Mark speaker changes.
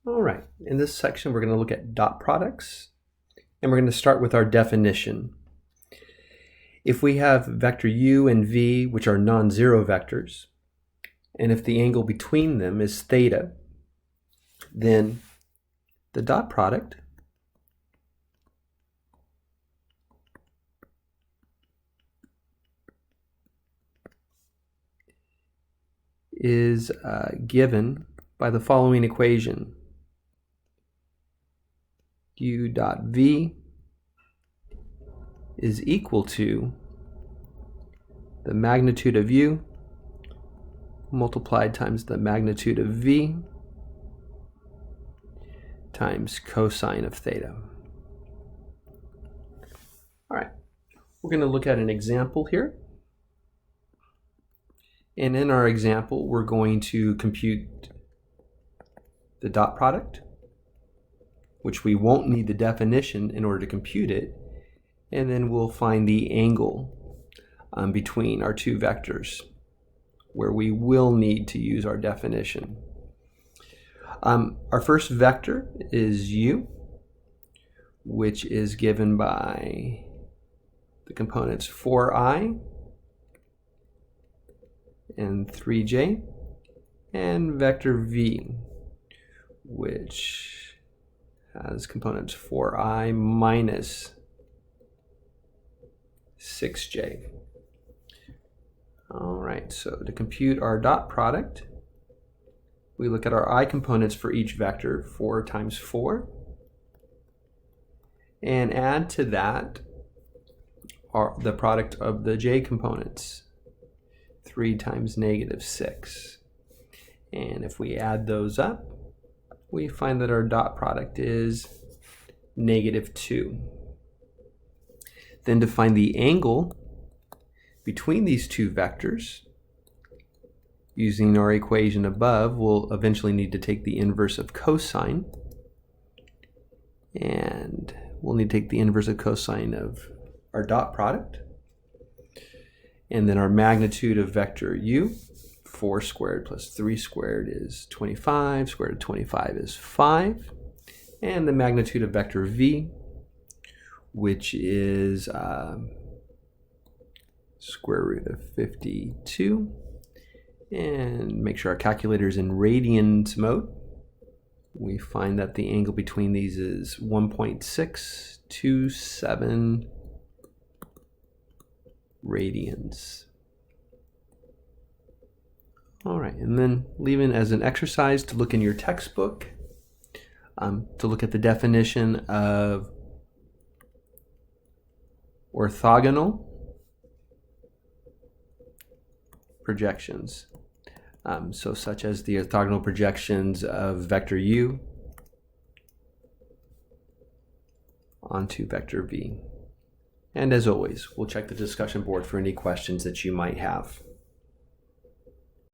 Speaker 1: All right, in this section we're going to look at dot products, and we're going to start with our definition. If we have vector u and v, which are non-zero vectors, and if the angle between them is theta, then the dot product is given by the following equation. U dot v is equal to the magnitude of u multiplied times the magnitude of v times cosine of theta. All right, we're going to look at an example here. And in our example, we're going to compute the dot product, which we won't need the definition in order to compute it, and then we'll find the angle between our two vectors, where we will need to use our definition. Our first vector is u, which is given by the components 4i and 3j, and vector v, which has components 4i minus 6j. All right, so to compute our dot product, we look at our I components for each vector, 4 times 4, and add to that the product of the j components, 3 times negative 6. And if we add those up, we find that our dot product is negative 2. Then to find the angle between these two vectors, using our equation above, we'll eventually need to take the inverse of cosine, and we'll need to take the inverse of cosine of our dot product, and then our magnitude of vector u, 4 squared plus 3 squared is 25, square root of 25 is 5, and the magnitude of vector v, which is square root of 52, and make sure our calculator is in radians mode. We find that the angle between these is 1.627 radians. All right, and then leaving as an exercise to look in your textbook, to look at the definition of orthogonal projections. So such as the orthogonal projections of vector u onto vector v. And as always, we'll check the discussion board for any questions that you might have.